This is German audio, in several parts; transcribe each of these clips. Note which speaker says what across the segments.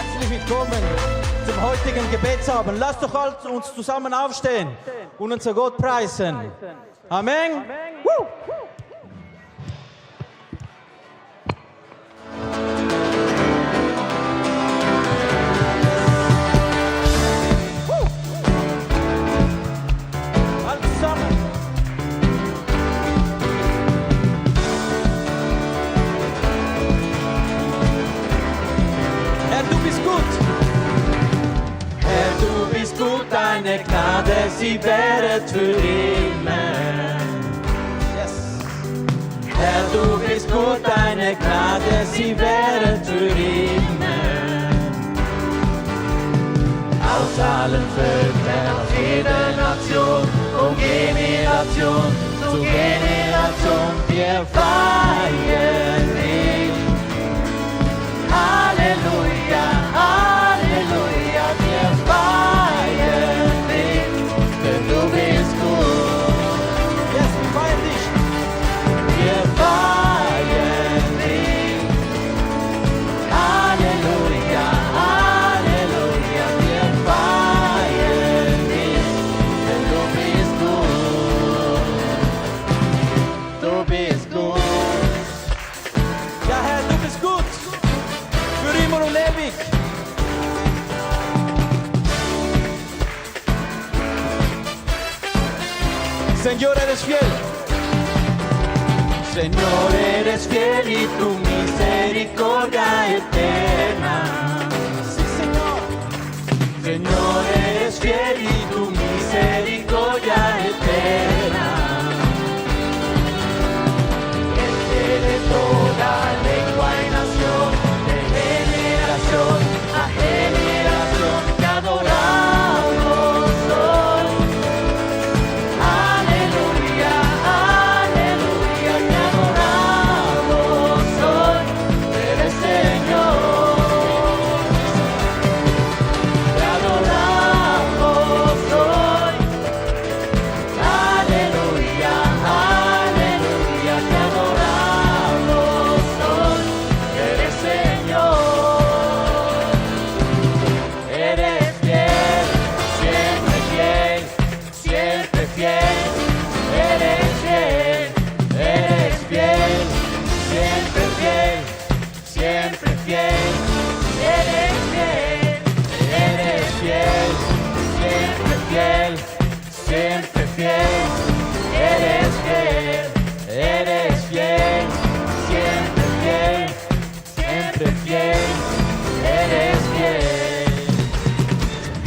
Speaker 1: Herzlich willkommen zum heutigen Gebetsabend. Lasst doch uns zusammen aufstehen und unser Gott preisen. Amen. Woo.
Speaker 2: Deine Gnade, sie währet für immer.
Speaker 1: Yes.
Speaker 2: Herr, du bist gut, deine Gnade, sie währet für immer. Aus allen Völkern, aus jeder Nation, von Generation zu Generation, wir feiern dich. Halleluja, Halleluja, wir feiern dich, denn du bist gut.
Speaker 1: Yes, wir feiern dich.
Speaker 2: Wir feiern dich. Halleluja, Halleluja, wir feiern dich, denn du bist gut. Du bist gut.
Speaker 1: Ja, Herr, du bist gut. Für immer und ewig. Señor, eres fiel.
Speaker 2: Señor, eres fiel y tu misericordia eterna.
Speaker 1: Sí, Señor.
Speaker 2: Señor, eres fiel y tu misericordia eterna. Gente de toda lengua y nación, de generación a generación, te adoramos hoy. Aleluya, aleluya, te adoramos hoy. Eres Señor. Te adoramos hoy. Aleluya, aleluya, te adoramos hoy. Eres Señor. Eres fiel, siempre fiel, siempre fiel. Eres fiel, eres fiel, siempre fiel, siempre fiel. Eres fiel, eres fiel, siempre fiel, siempre fiel. Eres fiel, eres fiel, siempre fiel, siempre fiel. Eres fiel.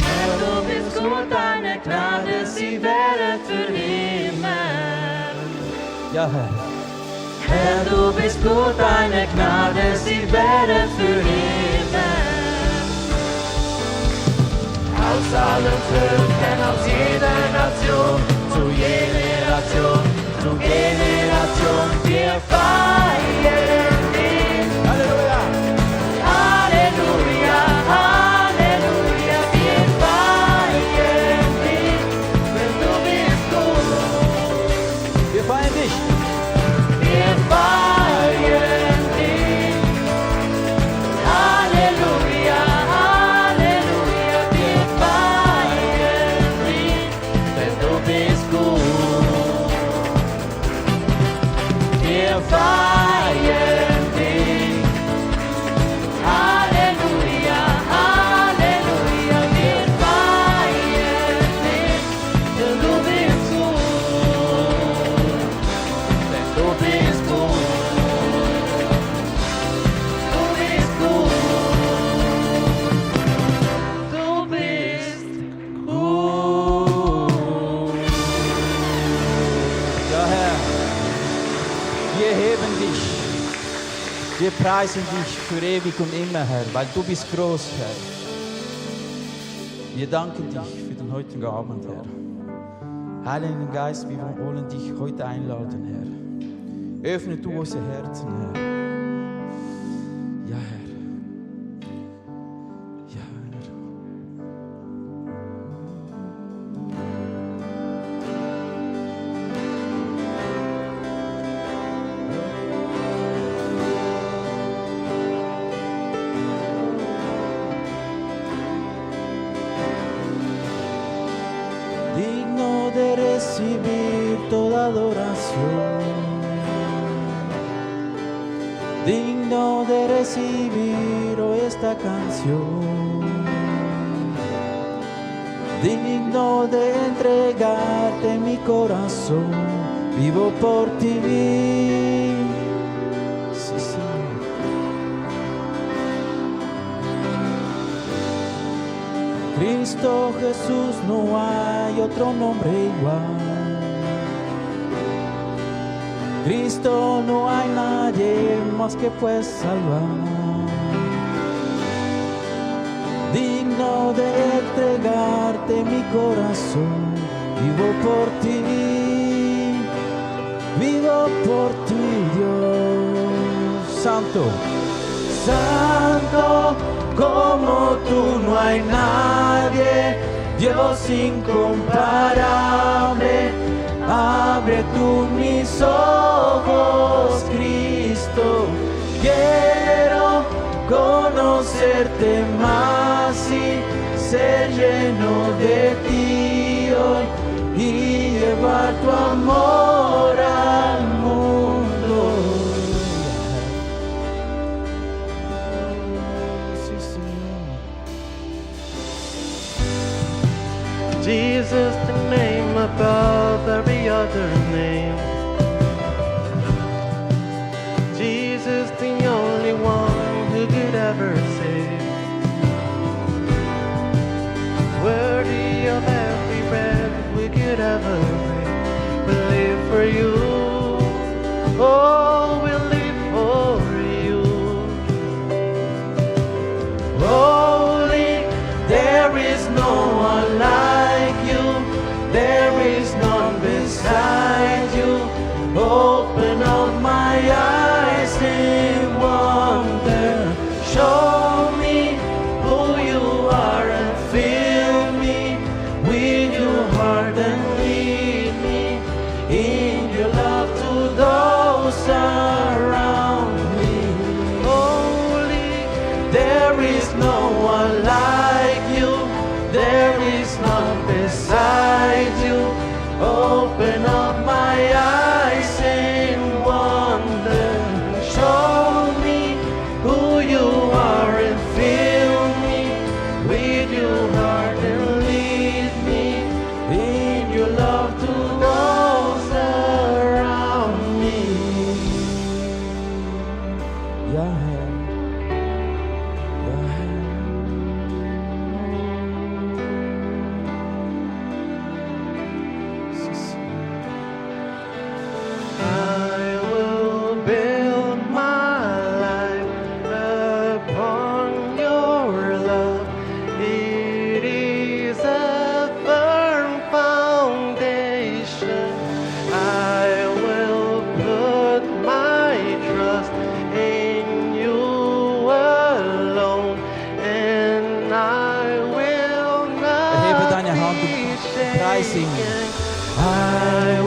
Speaker 2: Herr, du bist gut, deine Gnade, sie währet für immer.
Speaker 1: Ja, Herr.
Speaker 2: Herr, du bist gut, deine Gnade, sie währet für immer. Aus allen Völkern, aus jeder Nation, zu Generation, zu Generation, wir feiern dich.
Speaker 1: Halleluja.
Speaker 2: Halleluja, Halleluja, wir feiern dich, denn du bist gut.
Speaker 1: Wir feiern dich.
Speaker 2: Wir feiern dich. Halleluja, Halleluja, wir feiern dich, denn du bist gut. Wir feiern dich. Halleluja, Halleluja, wir feiern dich, denn du bist gut. Denn du bist gut. Du bist gut. Du bist gut.
Speaker 1: Ja, Herr. Wir heben dich. Wir preisen dich für ewig und immer, Herr, weil du bist groß, Herr. Wir danken dich für den heutigen Abend, Herr. Heiligen Geist, wir wollen dich heute einladen, Herr. Öffne du unsere Herzen, Herr. Ja, Herr. Ja, Herr. recibir toda adoración, digno de recibir hoy esta canción, digno de entregarte mi corazón, vivo por ti. Sí, sí. Cristo Jesús, no hay otro nombre igual. Cristo, no hay nadie más que pueda salvar. Digno de entregarte mi corazón, vivo por ti, vivo por ti, Dios. Santo, Santo, como tú no hay nadie, Dios incomparable. Abre tú mis ojos, Cristo, quiero conocerte más y ser lleno de ti hoy y llevar tu amor al mundo. Sí, Señor.
Speaker 3: Jesus, the name above every other name. Jesus, the only one who could ever save. Worthy of every breath we could ever breathe. We live for you. Oh, we live for you. Holy, there is no one like you. There is none beside you. Open up my eyes in wonder. Show me who you are and fill me with your heart and lead me in your love to those around me. Holy, there is no one like you. There is none beside you. Open up my eyes in wonder. Show me who you are and fill me with your heart and lead me in your love to those around me.
Speaker 1: Ja, Herr. Ja, Herr. Sí, sí.
Speaker 3: I will build my life upon your love. It is a firm foundation. I will put my trust in you alone, and I will
Speaker 1: Erhebe
Speaker 3: not
Speaker 1: deine Hand
Speaker 3: be
Speaker 1: und preis ihn.
Speaker 3: shaken. I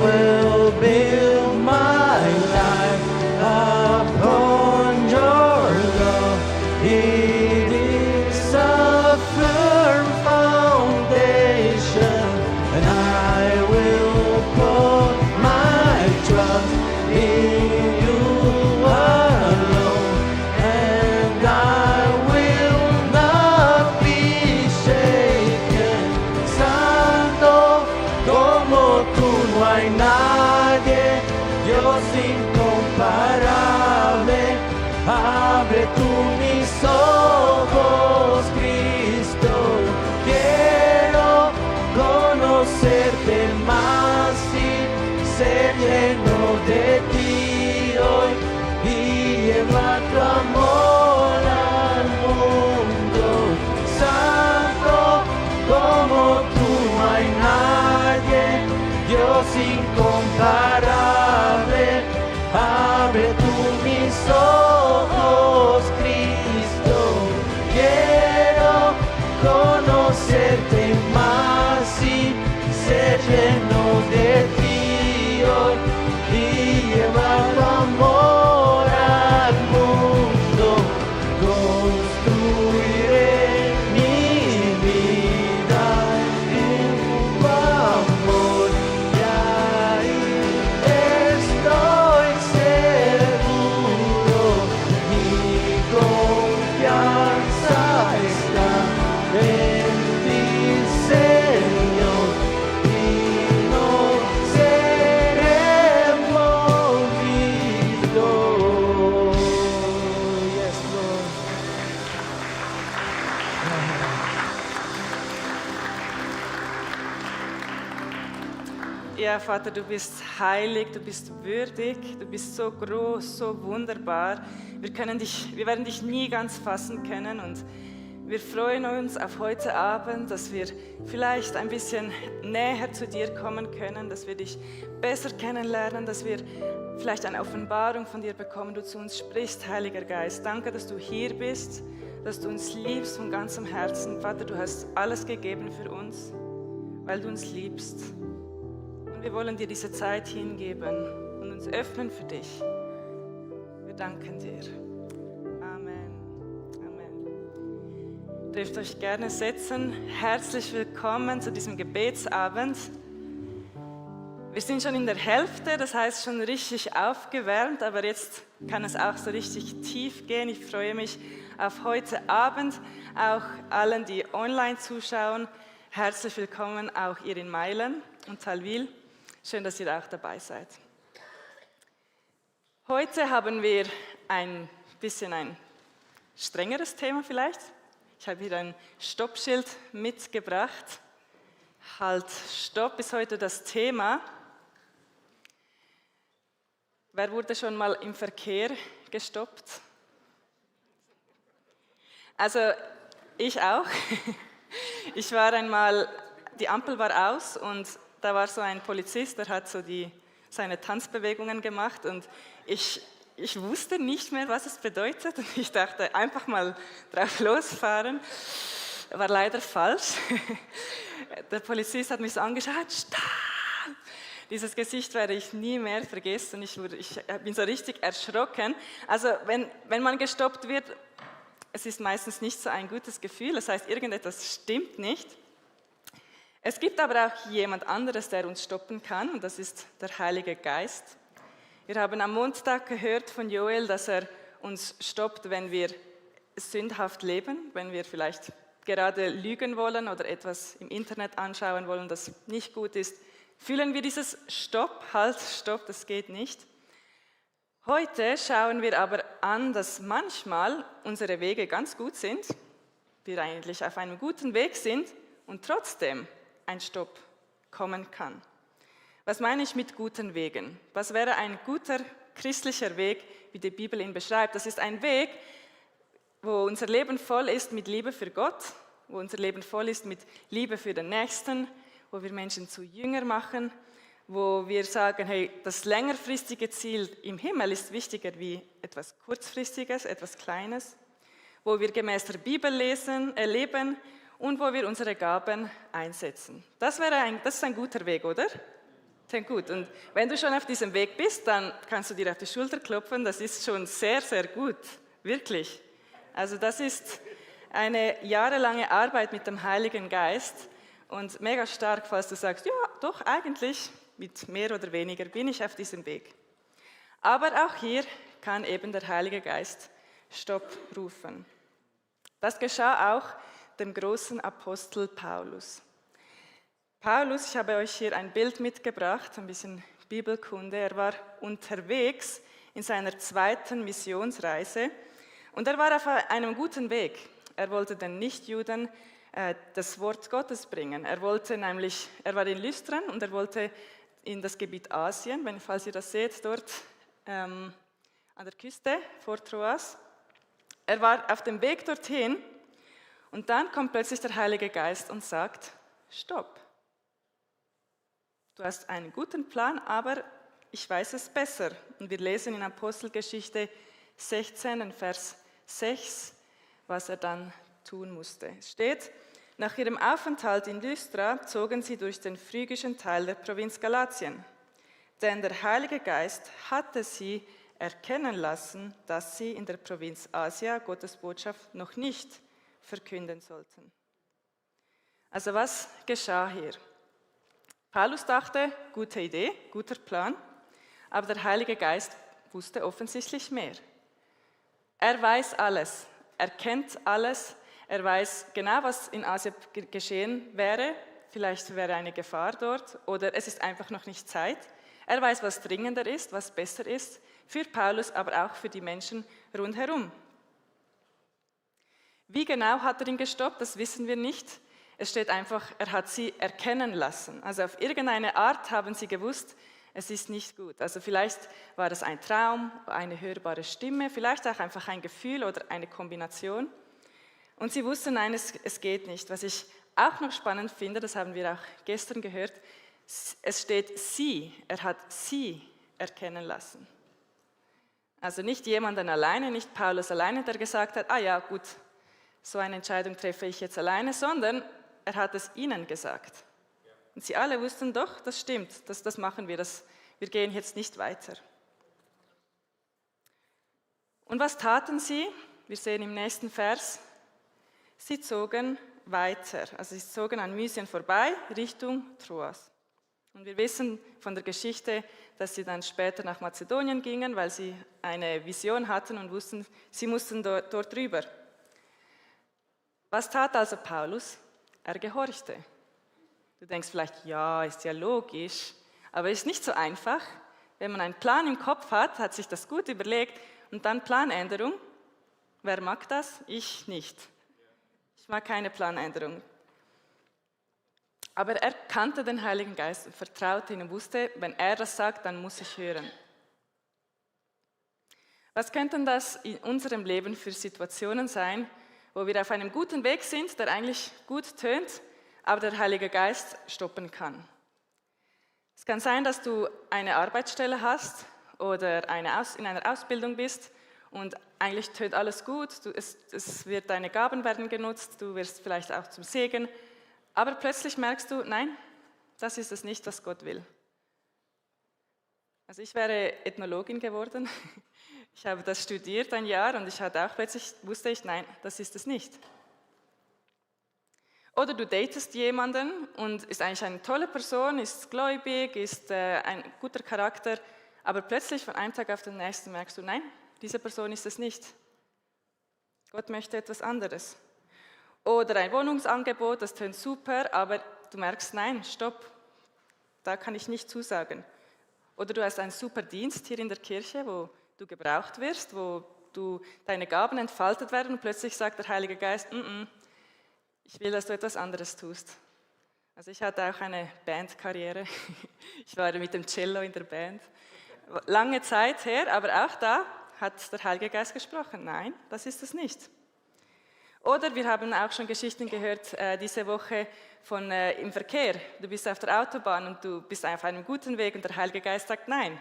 Speaker 3: will build my life upon your love. It is a firm foundation, and I will put my trust in you alone, and I will not be shaken. Santo, como tú no hay nadie, Dios incomparable. Abre tú mis ojos, Cristo, quiero conocerte más y ser lleno de ti hoy y llevar tu amor al mundo. Santo, como tú no hay nadie, Dios incomparable.
Speaker 4: ja, Vater, du bist heilig, du bist würdig, du bist so groß, so wunderbar. Wir werden dich nie ganz fassen können und wir freuen uns auf heute Abend, dass wir vielleicht ein bisschen näher zu dir kommen können, dass wir dich besser kennenlernen, dass wir vielleicht eine Offenbarung von dir bekommen, du zu uns sprichst, Heiliger Geist. Danke, dass du hier bist, dass du uns liebst von ganzem Herzen. Vater, du hast alles gegeben für uns, weil du uns liebst. Und wir wollen dir diese Zeit hingeben und uns öffnen für dich. Wir danken dir. Ihr dürft euch gerne setzen. Herzlich willkommen zu diesem Gebetsabend. Wir sind schon in der Hälfte, das heißt schon richtig aufgewärmt, aber jetzt kann es auch so richtig tief gehen. Ich freue mich auf heute Abend, auch allen, die online zuschauen. Herzlich willkommen auch ihr in Meilen und Talwil. Schön, dass ihr auch dabei seid. Heute haben wir ein bisschen ein strengeres Thema vielleicht. Ich habe hier ein Stoppschild mitgebracht. Halt, Stopp ist heute das Thema. Wer wurde schon mal im Verkehr gestoppt? Also, ich auch. Ich war einmal, die Ampel war aus und da war so ein Polizist, der hat so seine Tanzbewegungen gemacht und ich wusste nicht mehr, was es bedeutet und ich dachte, einfach mal drauf losfahren. War leider falsch. Der Polizist hat mich so angeschaut, stopp! Dieses Gesicht werde ich nie mehr vergessen. Ich bin so richtig erschrocken. Also wenn man gestoppt wird, es ist meistens nicht so ein gutes Gefühl, das heißt, irgendetwas stimmt nicht. Es gibt aber auch jemand anderes, der uns stoppen kann und das ist der Heilige Geist. Wir haben am Montag gehört von Joel, dass er uns stoppt, wenn wir sündhaft leben, wenn wir vielleicht gerade lügen wollen oder etwas im Internet anschauen wollen, das nicht gut ist. Fühlen wir dieses Stopp, halt, Stopp, das geht nicht. Heute schauen wir aber an, dass manchmal unsere Wege ganz gut sind, wir eigentlich auf einem guten Weg sind und trotzdem ein Stopp kommen kann. Was meine ich mit guten Wegen? Was wäre ein guter christlicher Weg, wie die Bibel ihn beschreibt? Das ist ein Weg, wo unser Leben voll ist mit Liebe für Gott, wo unser Leben voll ist mit Liebe für den Nächsten, wo wir Menschen zu Jünger machen, wo wir sagen, hey, das längerfristige Ziel im Himmel ist wichtiger wie etwas Kurzfristiges, etwas Kleines, wo wir gemäß der Bibel leben und wo wir unsere Gaben einsetzen. Das ist ein guter Weg, oder? Gut. Und wenn du schon auf diesem Weg bist, dann kannst du dir auf die Schulter klopfen. Das ist schon sehr, sehr gut. Wirklich. Also das ist eine jahrelange Arbeit mit dem Heiligen Geist und mega stark, falls du sagst, ja, doch, eigentlich mit mehr oder weniger bin ich auf diesem Weg. Aber auch hier kann eben der Heilige Geist Stopp rufen. Das geschah auch dem großen Apostel Paulus. Paulus, ich habe euch hier ein Bild mitgebracht, ein bisschen Bibelkunde. Er war unterwegs in seiner zweiten Missionsreise und er war auf einem guten Weg. Er wollte den Nichtjuden das Wort Gottes bringen. Er war in Lystran und er wollte in das Gebiet Asien, falls ihr das seht, dort an der Küste vor Troas. Er war auf dem Weg dorthin und dann kommt plötzlich der Heilige Geist und sagt, stopp. Du hast einen guten Plan, aber ich weiß es besser. Und wir lesen in Apostelgeschichte 16, in Vers 6, was er dann tun musste. Es steht, nach ihrem Aufenthalt in Lystra zogen sie durch den phrygischen Teil der Provinz Galatien. Denn der Heilige Geist hatte sie erkennen lassen, dass sie in der Provinz Asia Gottes Botschaft noch nicht verkünden sollten. Also was geschah hier? Paulus dachte, gute Idee, guter Plan, aber der Heilige Geist wusste offensichtlich mehr. Er weiß alles, er kennt alles, er weiß genau, was in Asien geschehen wäre. Vielleicht wäre eine Gefahr dort oder es ist einfach noch nicht Zeit. Er weiß, was dringender ist, was besser ist, für Paulus, aber auch für die Menschen rundherum. Wie genau hat er ihn gestoppt, das wissen wir nicht. Es steht einfach, er hat sie erkennen lassen. Also auf irgendeine Art haben sie gewusst, es ist nicht gut. Also vielleicht war es ein Traum, eine hörbare Stimme, vielleicht auch einfach ein Gefühl oder eine Kombination. Und sie wussten, nein, es geht nicht. Was ich auch noch spannend finde, das haben wir auch gestern gehört, es steht sie, er hat sie erkennen lassen. Also nicht jemanden alleine, nicht Paulus alleine, der gesagt hat, ah ja gut, so eine Entscheidung treffe ich jetzt alleine, sondern er hat es ihnen gesagt. Und sie alle wussten doch, das stimmt, das machen wir, wir gehen jetzt nicht weiter. Und was taten sie? Wir sehen im nächsten Vers, sie zogen weiter, also sie zogen an Mysien vorbei, Richtung Troas. Und wir wissen von der Geschichte, dass sie dann später nach Mazedonien gingen, weil sie eine Vision hatten und wussten, sie mussten dort rüber. Was tat also Paulus? Er gehorchte. Du denkst vielleicht, ja, ist ja logisch, aber es ist nicht so einfach. Wenn man einen Plan im Kopf hat sich das gut überlegt und dann Planänderung. Wer mag das? Ich nicht. Ich mag keine Planänderung. Aber er kannte den Heiligen Geist und vertraute ihm und wusste, wenn er das sagt, dann muss ich hören. Was könnten das in unserem Leben für Situationen sein, wo wir auf einem guten Weg sind, der eigentlich gut tönt, aber der Heilige Geist stoppen kann? Es kann sein, dass du eine Arbeitsstelle hast oder in einer Ausbildung bist und eigentlich tönt alles gut, deine Gaben werden genutzt, du wirst vielleicht auch zum Segen, aber plötzlich merkst du, nein, das ist es nicht, was Gott will. Also ich wäre Ethnologin geworden, ich habe das studiert ein Jahr und wusste ich, nein, das ist es nicht. Oder du datest jemanden und ist eigentlich eine tolle Person, ist gläubig, ist ein guter Charakter, aber plötzlich von einem Tag auf den nächsten merkst du, nein, diese Person ist es nicht. Gott möchte etwas anderes. Oder ein Wohnungsangebot, das tönt super, aber du merkst, nein, stopp, da kann ich nicht zusagen. Oder du hast einen super Dienst hier in der Kirche, wo du gebraucht wirst, wo deine Gaben entfaltet werden und plötzlich sagt der Heilige Geist, ich will, dass du etwas anderes tust. Also ich hatte auch eine Bandkarriere, ich war mit dem Cello in der Band, lange Zeit her, aber auch da hat der Heilige Geist gesprochen, nein, das ist es nicht. Oder wir haben auch schon Geschichten gehört diese Woche von im Verkehr. Du bist auf der Autobahn und du bist auf einem guten Weg und der Heilige Geist sagt, nein,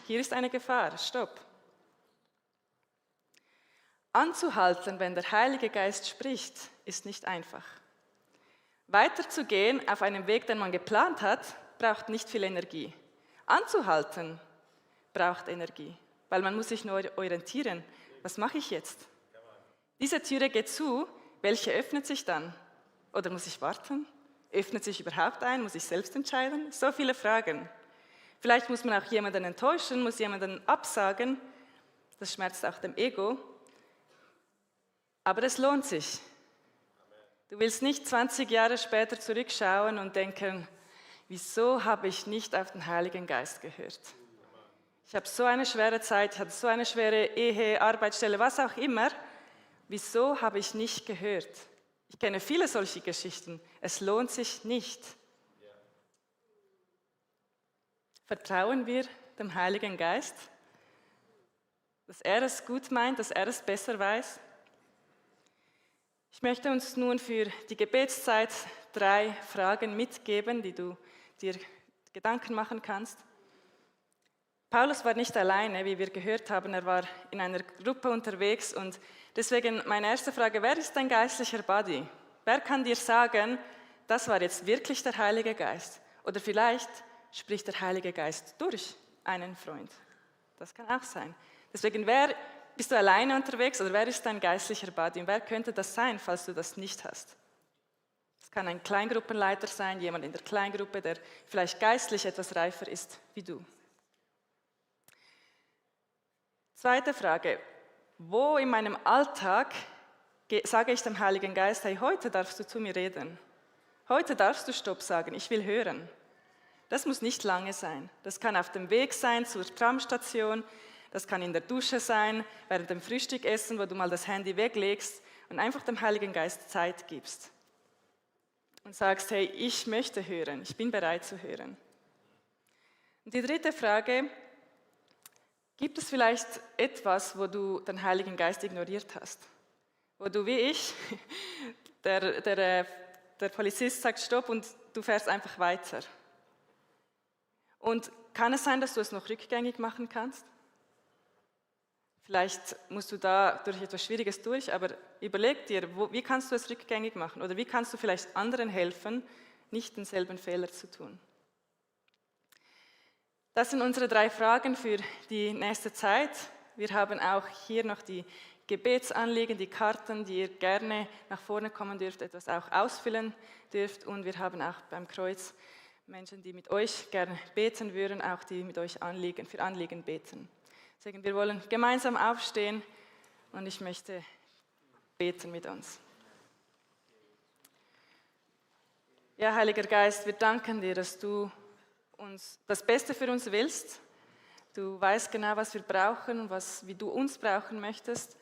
Speaker 4: hier ist eine Gefahr, stopp. Anzuhalten, wenn der Heilige Geist spricht, ist nicht einfach. Weiterzugehen auf einem Weg, den man geplant hat, braucht nicht viel Energie. Anzuhalten braucht Energie, weil man muss sich neu orientieren. Was mache ich jetzt? Diese Türe geht zu, welche öffnet sich dann? Oder muss ich warten? Öffnet sich überhaupt ein? Muss ich selbst entscheiden? So viele Fragen. Vielleicht muss man auch jemanden enttäuschen, muss jemanden absagen. Das schmerzt auch dem Ego. Aber es lohnt sich. Du willst nicht 20 Jahre später zurückschauen und denken, wieso habe ich nicht auf den Heiligen Geist gehört? Ich habe so eine schwere Zeit, ich hatte so eine schwere Ehe, Arbeitsstelle, was auch immer. Wieso habe ich nicht gehört? Ich kenne viele solche Geschichten. Es lohnt sich nicht. Vertrauen wir dem Heiligen Geist, dass er es gut meint, dass er es besser weiß? Ich möchte uns nun für die Gebetszeit 3 Fragen mitgeben, die du dir Gedanken machen kannst. Paulus war nicht alleine, wie wir gehört haben, er war in einer Gruppe unterwegs und deswegen meine erste Frage, wer ist dein geistlicher Buddy? Wer kann dir sagen, das war jetzt wirklich der Heilige Geist? Oder vielleicht spricht der Heilige Geist durch einen Freund. Das kann auch sein. Deswegen, bist du alleine unterwegs oder wer ist dein geistlicher Buddy? Und wer könnte das sein, falls du das nicht hast? Es kann ein Kleingruppenleiter sein, jemand in der Kleingruppe, der vielleicht geistlich etwas reifer ist wie du. Zweite Frage, wo in meinem Alltag sage ich dem Heiligen Geist, hey, heute darfst du zu mir reden. Heute darfst du Stopp sagen, ich will hören. Das muss nicht lange sein. Das kann auf dem Weg sein zur Tramstation, das kann in der Dusche sein, während dem Frühstückessen, wo du mal das Handy weglegst und einfach dem Heiligen Geist Zeit gibst. und sagst, hey, ich möchte hören, ich bin bereit zu hören. Und die dritte Frage: Gibt es vielleicht etwas, wo du den Heiligen Geist ignoriert hast? Wo du wie ich, der Polizist sagt Stopp und du fährst einfach weiter. Und kann es sein, dass du es noch rückgängig machen kannst? Vielleicht musst du da durch etwas Schwieriges durch, aber überleg dir, wie kannst du es rückgängig machen? Oder wie kannst du vielleicht anderen helfen, nicht denselben Fehler zu tun? Das sind unsere 3 Fragen für die nächste Zeit. Wir haben auch hier noch die Gebetsanliegen, die Karten, die ihr gerne nach vorne kommen dürft, etwas auch ausfüllen dürft. Und wir haben auch beim Kreuz Menschen, die mit euch gerne beten würden, auch die mit euch für Anliegen beten. Deswegen, wir wollen gemeinsam aufstehen und ich möchte beten mit uns. Ja, Heiliger Geist, wir danken dir, dass du uns das Beste für uns willst. Du weißt genau, was wir brauchen und wie du uns brauchen möchtest.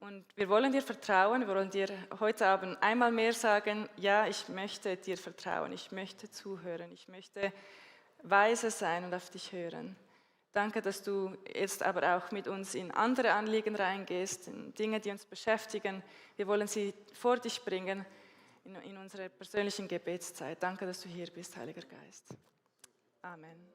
Speaker 4: Und wir wollen dir vertrauen, wir wollen dir heute Abend einmal mehr sagen, ja, ich möchte dir vertrauen, ich möchte zuhören, ich möchte weise sein und auf dich hören. Danke, dass du jetzt aber auch mit uns in andere Anliegen reingehst, in Dinge, die uns beschäftigen. Wir wollen sie vor dich bringen in unserer persönlichen Gebetszeit. Danke, dass du hier bist, Heiliger Geist. Amen.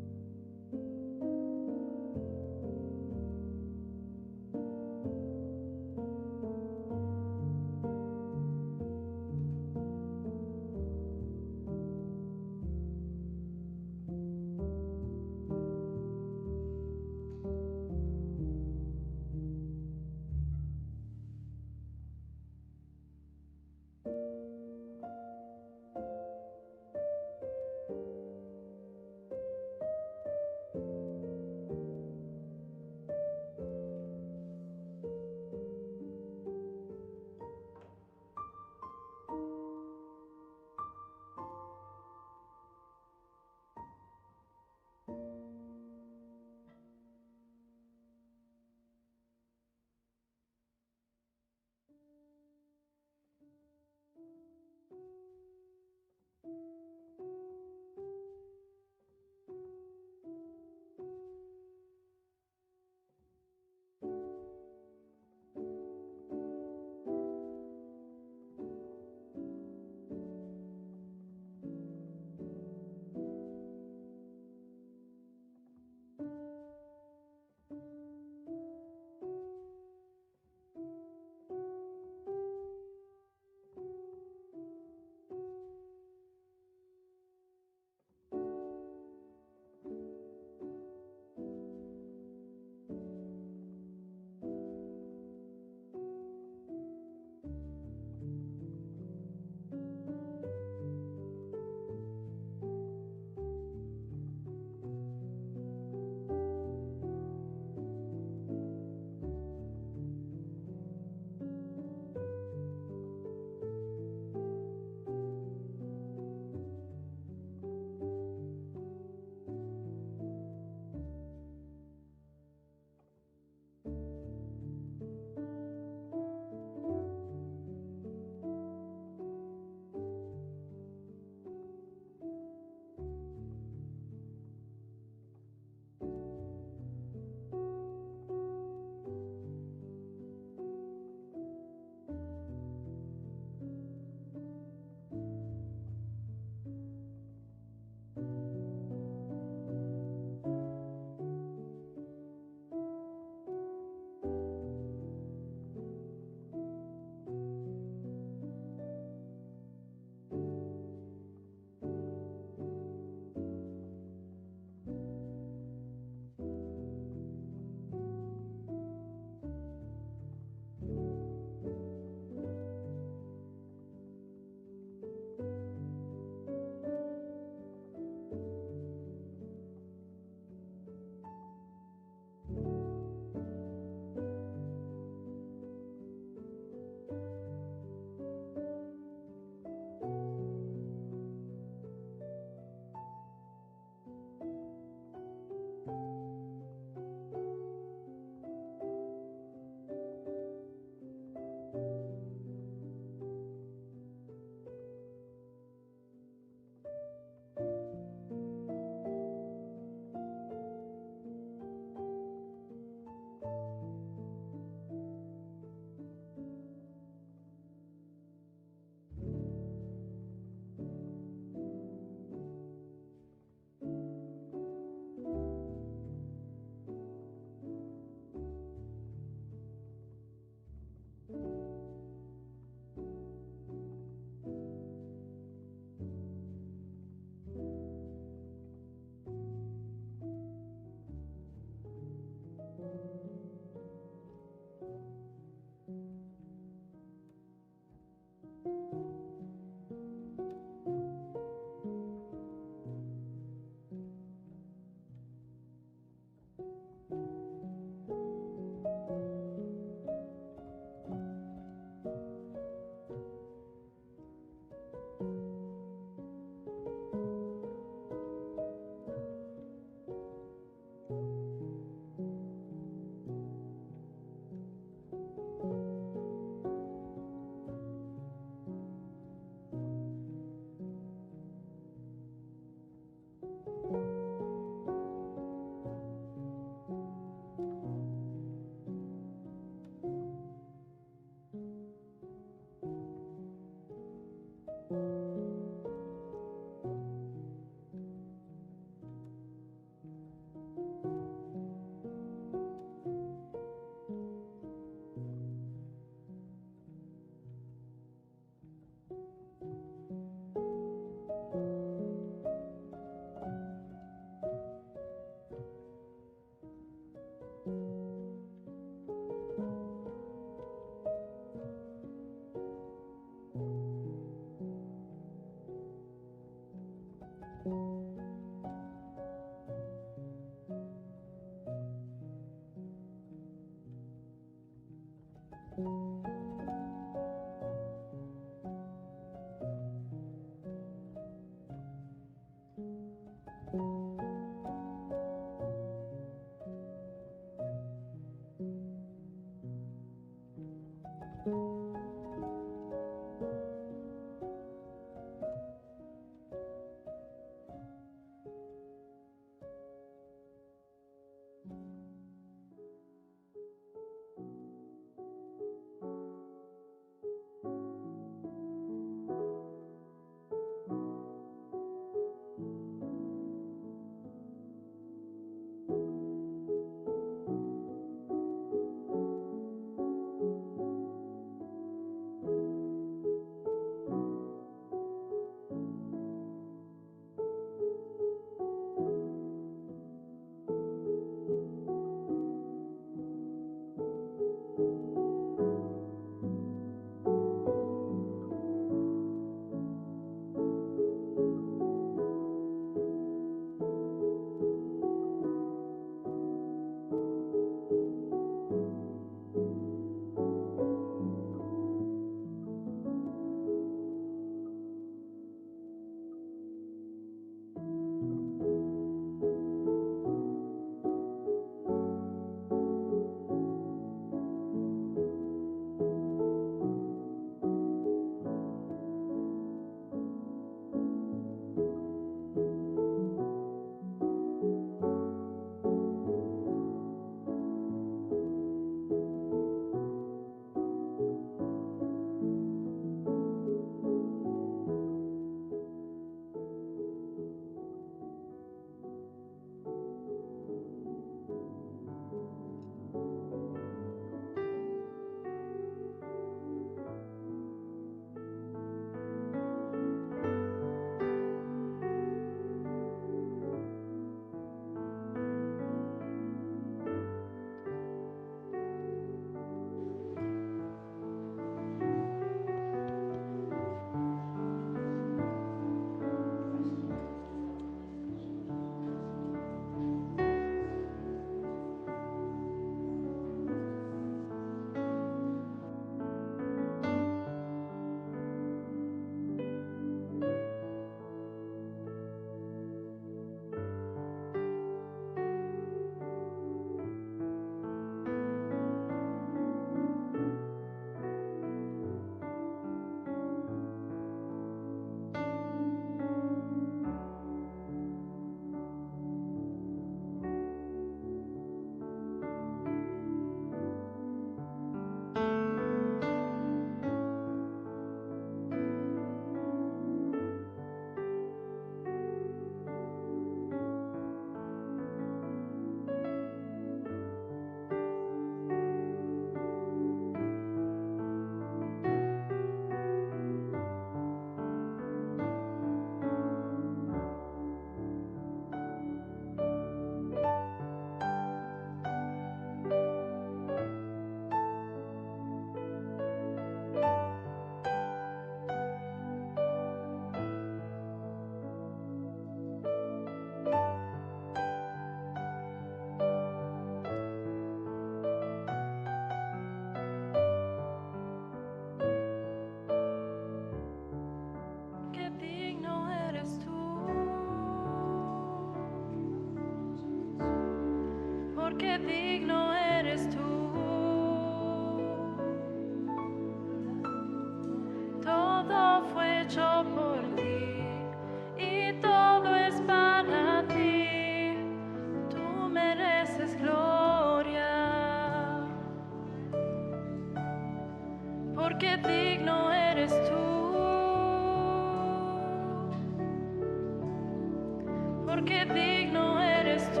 Speaker 5: porque digno eres tú.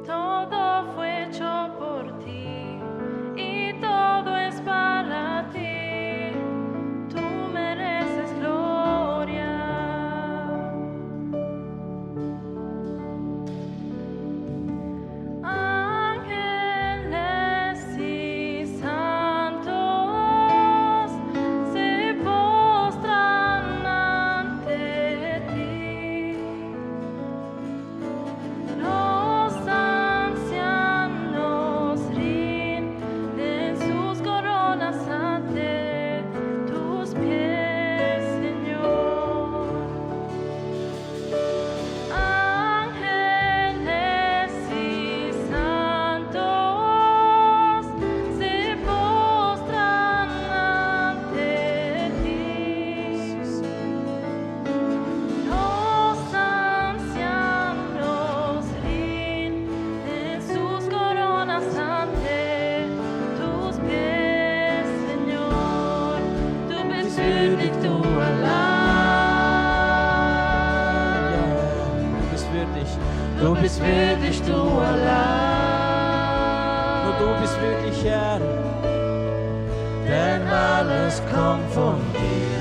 Speaker 5: Todo fue hecho por ti y todo es para ti. Tú mereces gloria. Ángeles y santos se postran ante ti. Los ancianos rinden sus coronas ante tus pies, Señor. Ángeles y santos se postran ante ti. Los ancianos rinden sus coronas ante tus pies, Señor. Du bist würdig, du allein.
Speaker 1: Du bist würdig,
Speaker 2: Du bist würdig, du allein.
Speaker 1: nur du bist würdig, Herr.
Speaker 2: Denn alles kommt von dir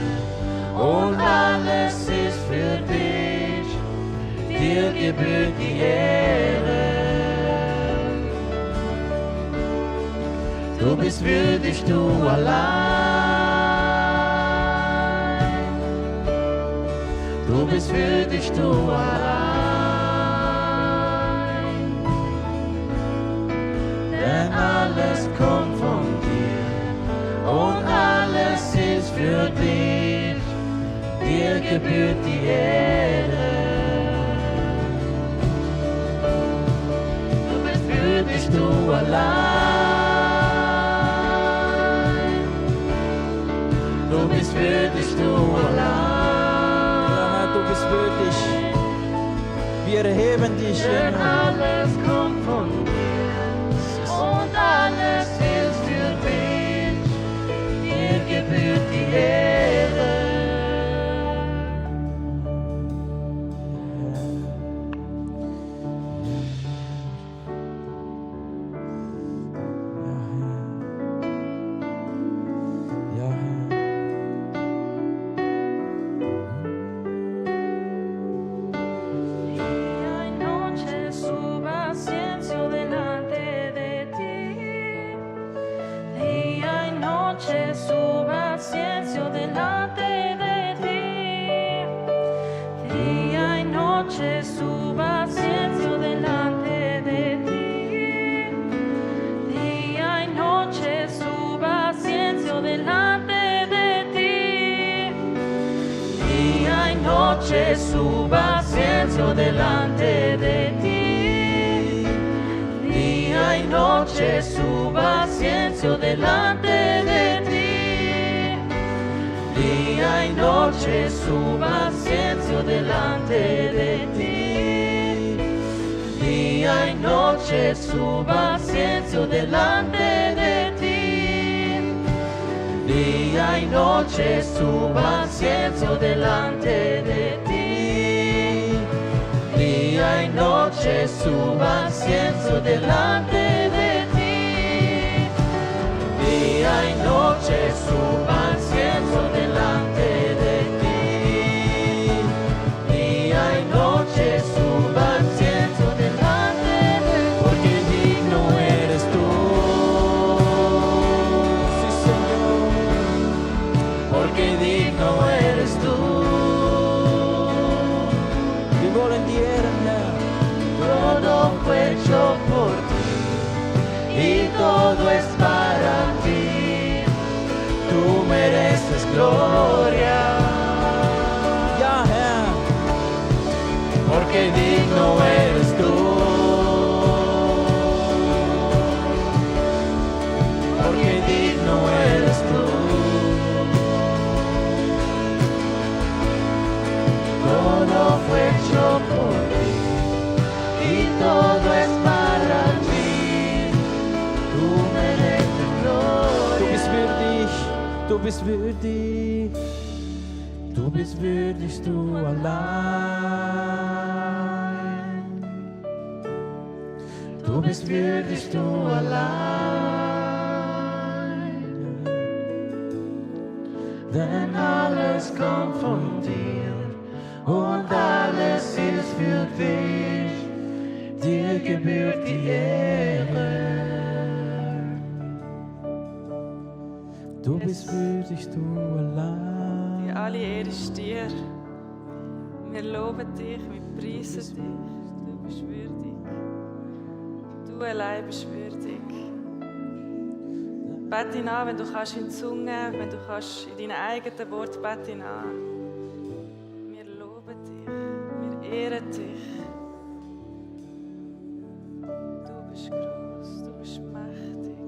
Speaker 2: und alles ist für dich. Dir gebührt die Ehre. Du bist würdig, du allein. Du bist würdig, du allein. Denn alles kommt von dir und alles ist für dich. Dir gebührt die Ehre. Du bist würdig, du allein. Du bist würdig, du allein.
Speaker 1: Ja, du bist würdig. Wir erheben dich,
Speaker 2: Denn
Speaker 1: Herr.
Speaker 2: alles kommt von dir und alles ist für dich. Dir gebührt die Ehre.
Speaker 1: Ja, Herr.
Speaker 5: Día y noche su paciencia delante de ti. Día y noche su paciencia delante de ti. Día y noche su paciencia delante de ti. Día y noche su paciencia delante de ti. Día y noche su paciencia delante de ti. Día y noche su paciencia delante de ti. Día y noche su paciencia delante de ti. Día y noche su paciencia delante de ti. Día y noche su paciencia delante de ti. Día y noche su paciencia delante de ti. Día y noche su paciencia delante de ti. Día y noche su paciencia delante de ti. Porque digno eres tú.
Speaker 1: Sí, Señor.
Speaker 2: Porque digno eres tú.
Speaker 1: Wir wollen dir ehren, Herr.
Speaker 2: Todo fue hecho por ti y todo es para ti. Tú mereces gloria.
Speaker 1: Ja, Herr.
Speaker 2: Porque digno eres tú. Porque digno eres tú. Todo fue hecho por ti y todo es para ti. Tú mereces gloria.
Speaker 1: Du bist würdig.
Speaker 2: Du bist würdig, du allein. Du bist würdig, du allein. Denn alles kommt von dir und alles ist für dich. Dir gebührt die Ehre. Du bist würdig, du allein.
Speaker 4: Die alle Ehre ist dir. Wir loben dich, wir preisen dich. Du bist würdig. Du allein bist würdig. Bete ihn an, wenn du kannst in die Zunge, wenn du kannst in deinen eigenen Worten, bete ihn an. Wir loben dich, wir ehren dich. Du bist groß, du bist mächtig.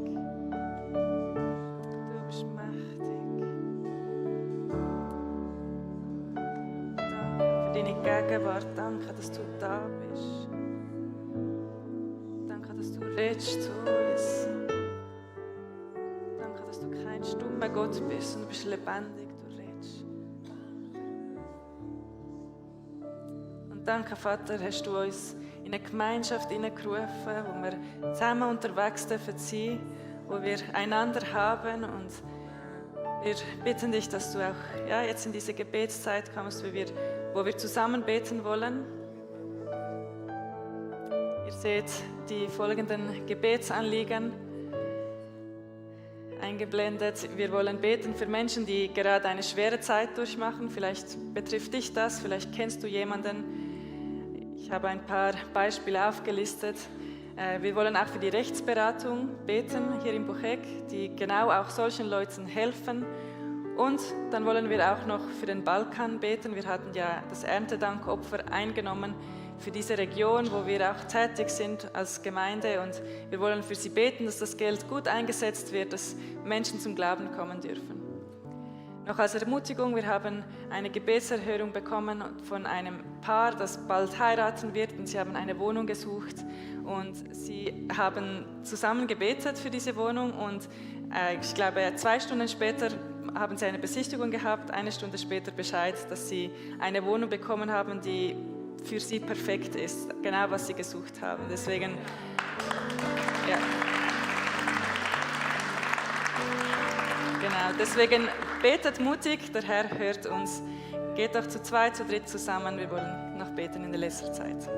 Speaker 4: Du bist mächtig. Danke für deine Gegenwart, danke, dass du da bist. Danke, dass du redest zu uns. Danke, dass du kein stummer Gott bist und du bist lebendig, du redest. Und danke, Vater, hast du uns in eine Gemeinschaft hineingerufen, wo wir zusammen unterwegs dürfen sein, wo wir einander haben, und wir bitten dich, dass du auch jetzt in diese Gebetszeit kommst, wo wir zusammen beten wollen. Ihr seht die folgenden Gebetsanliegen eingeblendet. Wir wollen beten für Menschen, die gerade eine schwere Zeit durchmachen. Vielleicht betrifft dich das, vielleicht kennst du jemanden. Ich habe ein paar Beispiele aufgelistet. Wir wollen auch für die Rechtsberatung beten hier im Buchek, die genau auch solchen Leuten helfen. Und dann wollen wir auch noch für den Balkan beten. Wir hatten ja das Erntedankopfer eingenommen für diese Region, wo wir auch tätig sind als Gemeinde. Und wir wollen für sie beten, dass das Geld gut eingesetzt wird, dass Menschen zum Glauben kommen dürfen. Noch als Ermutigung, wir haben eine Gebetserhörung bekommen von einem Paar, das bald heiraten wird, und sie haben eine Wohnung gesucht und sie haben zusammen gebetet für diese Wohnung, und ich glaube 2 Stunden später haben sie eine Besichtigung gehabt, 1 Stunde später Bescheid, dass sie eine Wohnung bekommen haben, die für sie perfekt ist, genau was sie gesucht haben. Deswegen, ja. Genau, deswegen betet mutig, der Herr hört uns. Geht doch zu 2, zu 3 zusammen, wir wollen noch beten in der letzten Zeit.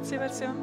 Speaker 4: kurze Version.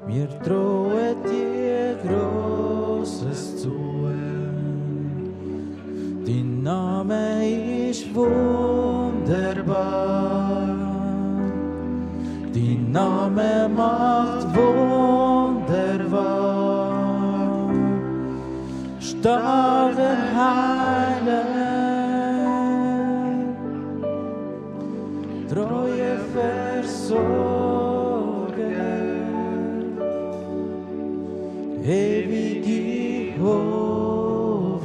Speaker 1: Wir trauen dir Großes zu. Dein Name ist wunderbar. Dein Name macht wunderbar. Starke Heiler, treue Versorger, ewige Hoffnung,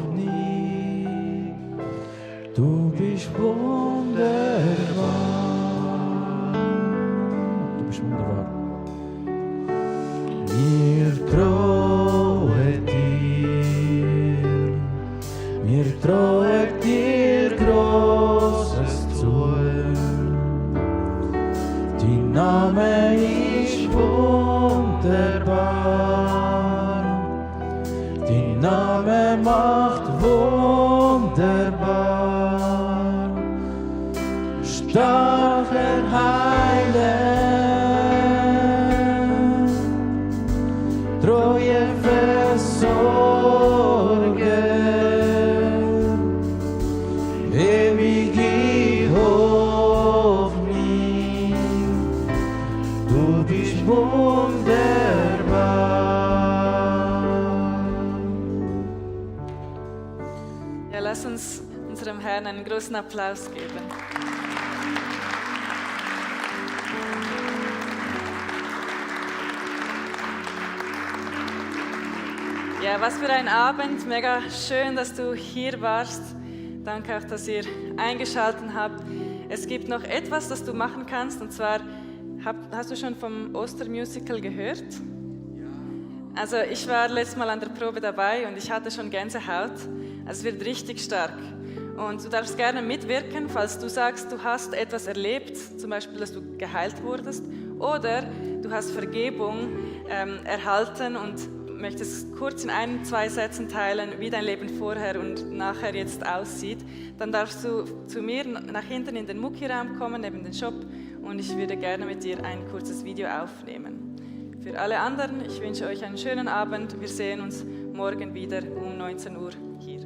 Speaker 1: du bist wunderbar. Du bist wunderbar. Wir trauen dir Großes zu. Dein Name ist wunderbar. Dein Name macht wunderbar. Starker Heiler, treue Versorger, ewige Hoffnung, du bist wunderbar.
Speaker 4: Ja, lass uns unserem Herrn einen großen Applaus geben. Ja, was für ein Abend. Mega schön, dass du hier warst. Danke auch, dass ihr eingeschaltet habt. Es gibt noch etwas, das du machen kannst, und zwar, hast du schon vom Ostermusical gehört? Also ich war letztes Mal an der Probe dabei und ich hatte schon Gänsehaut. Also es wird richtig stark. Und du darfst gerne mitwirken, falls du sagst, du hast etwas erlebt, zum Beispiel, dass du geheilt wurdest, oder du hast Vergebung erhalten und möchtest kurz in 1-2 Sätzen teilen, wie dein Leben vorher und nachher jetzt aussieht, dann darfst du zu mir nach hinten in den Muckiraum kommen, neben den Shop, und ich würde gerne mit dir ein kurzes Video aufnehmen. Für alle anderen, ich wünsche euch einen schönen Abend. Wir sehen uns morgen wieder um 19 Uhr hier.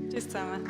Speaker 4: Tschüss zusammen.